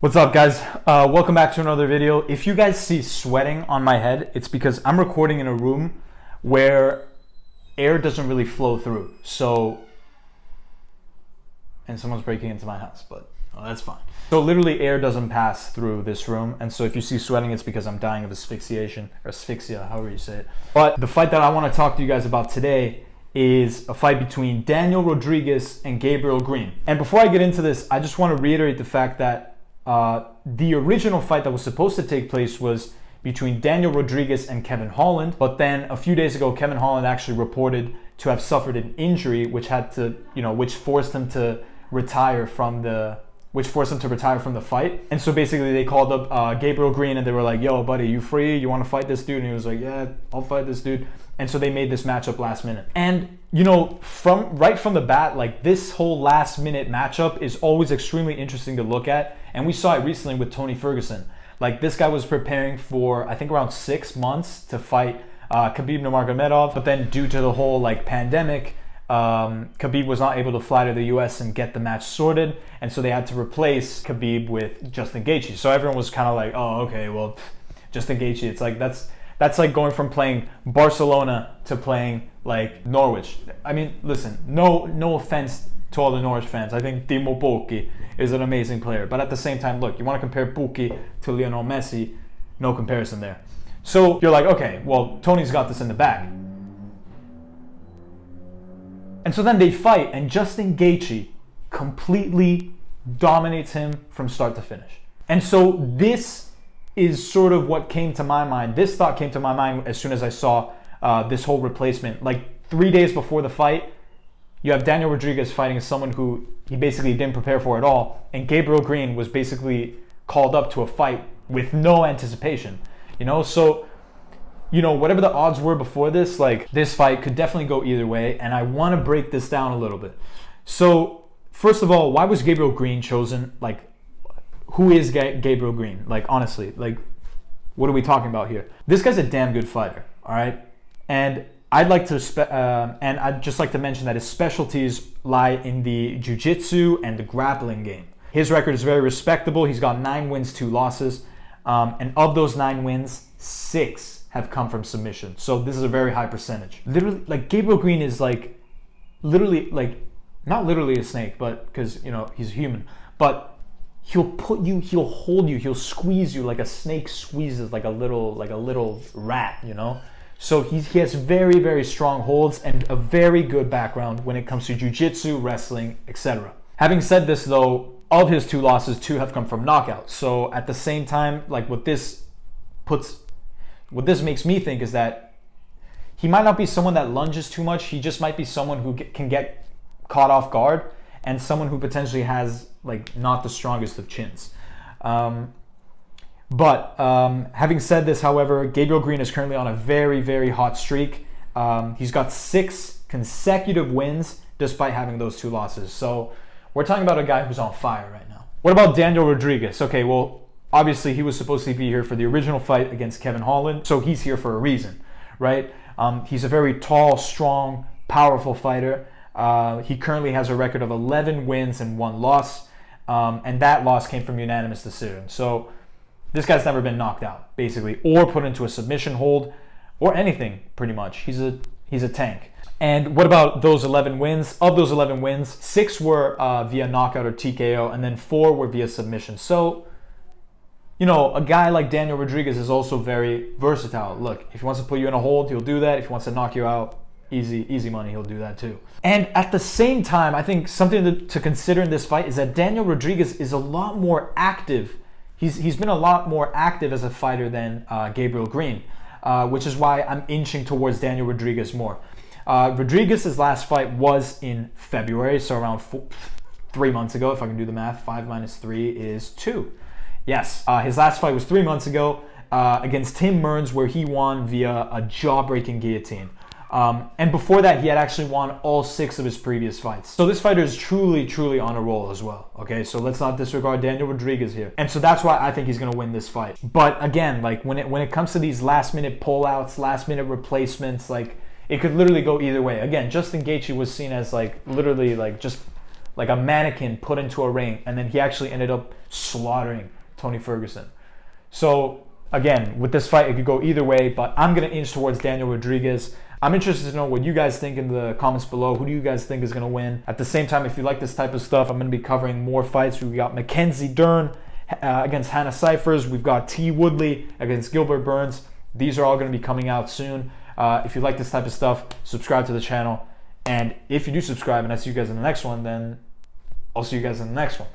What's up, guys? Welcome back to another video. If you guys see sweating on my head, it's because I'm recording in a room where air doesn't really flow through. And someone's breaking into my house, but that's fine. So literally air doesn't pass through this room. And so if you see sweating, it's because I'm dying of asphyxiation, or asphyxia, however you say it. But the fight that I want to talk to you guys about today is a fight between Daniel Rodriguez and Gabriel Green. And before I get into this, I just want to reiterate the fact that the original fight that was supposed to take place was between Daniel Rodriguez and Kevin Holland, but then a few days ago, Kevin Holland actually reported to have suffered an injury, which forced him to retire from the fight. And so basically, they called up Gabriel Green, and they were like, "Yo, buddy, you free? You want to fight this dude?" And he was like, "Yeah, I'll fight this dude." And so they made this matchup last minute. And right from the bat, like, this whole last minute matchup is always extremely interesting to look at. And we saw it recently with Tony Ferguson. Like, this guy was preparing for, I think, around 6 months to fight Khabib Nurmagomedov. But then due to the whole pandemic, Khabib was not able to fly to the US and get the match sorted. And so they had to replace Khabib with Justin Gaethje. So everyone was kind of like, oh, okay, well, Justin Gaethje, it's like, that's like going from playing Barcelona to playing like Norwich. I mean, listen, no offense to all the Norwich fans. I think Timo Pukki is an amazing player. But at the same time, look, you want to compare Pukki to Lionel Messi, no comparison there. So you're like, okay, well, Tony's got this in the bag. And so then they fight, and Justin Gaethje completely dominates him from start to finish. And so this is sort of what came to my mind. This thought came to my mind as soon as I saw this whole replacement. Like 3 days before the fight, you have Daniel Rodriguez fighting someone who he basically didn't prepare for at all. And Gabriel Green was basically called up to a fight with no anticipation. So whatever the odds were before this, like, this fight could definitely go either way. And I want to break this down a little bit. So first of all, why was Gabriel Green chosen? Like, who is Gabriel Green? Like, honestly, like, what are we talking about here? This guy's a damn good fighter, all right? And I'd just like to mention that his specialties lie in the jiu-jitsu and the grappling game. His record is very respectable. He's got 9 wins, 2 losses. And of those 9 wins, 6 have come from submission. So this is a very high percentage. Literally, like, Gabriel Green is like, literally, like, not literally a snake, but because, he's human, but he'll hold you, he'll squeeze you like a snake squeezes like a little rat, So he has very, very strong holds and a very good background when it comes to jiu-jitsu, wrestling, etc. Having said this, though, of his 2 losses, 2 have come from knockouts. So at the same time, like, what this makes me think is that he might not be someone that lunges too much. He just might be someone who can get caught off guard, and someone who potentially has, like, not the strongest of chins. But having said this, however, Gabriel Green is currently on a very, very hot streak. He's got 6 consecutive wins despite having those 2 losses. So we're talking about a guy who's on fire right now. What about Daniel Rodriguez? Okay, well, obviously he was supposed to be here for the original fight against Kevin Holland, so he's here for a reason, right? He's a very tall, strong, powerful fighter. He currently has a record of 11 wins and 1 loss. And that loss came from unanimous decision. So this guy's never been knocked out, basically, or put into a submission hold, or anything, pretty much. He's a tank. And what about those 11 wins? Of those 11 wins, 6 were via knockout or TKO, and then 4 were via submission. So, a guy like Daniel Rodriguez is also very versatile. Look, if he wants to put you in a hold, he'll do that. If he wants to knock you out, easy money, he'll do that too. And at the same time, I think something to consider in this fight is that Daniel Rodriguez is a lot more active. He's been a lot more active as a fighter than Gabriel Green, which is why I'm inching towards Daniel Rodriguez more. Rodriguez's last fight was in February, so around 3 months ago, if I can do the math. 5 minus 3 is 2. Yes, his last fight was 3 months ago against Tim Mearns, where he won via a jaw-breaking guillotine. And before that, he had actually won all 6 of his previous fights. So this fighter is truly, truly on a roll as well. Okay, so let's not disregard Daniel Rodriguez here. And so that's why I think he's going to win this fight. But again, like, when it comes to these last-minute pullouts, last-minute replacements, like, it could literally go either way. Again, Justin Gaethje was seen as, like, literally, like, just like a mannequin put into a ring, and then he actually ended up slaughtering Tony Ferguson. So again, with this fight, it could go either way, but I'm going to inch towards Daniel Rodriguez. I'm interested to know what you guys think in the comments below. Who do you guys think is going to win? At the same time, if you like this type of stuff, I'm going to be covering more fights. We got Mackenzie Dern against Hannah Cyphers. We've got T. Woodley against Gilbert Burns. These are all going to be coming out soon. If you like this type of stuff, subscribe to the channel. And if you do subscribe and I see you guys in the next one, then I'll see you guys in the next one.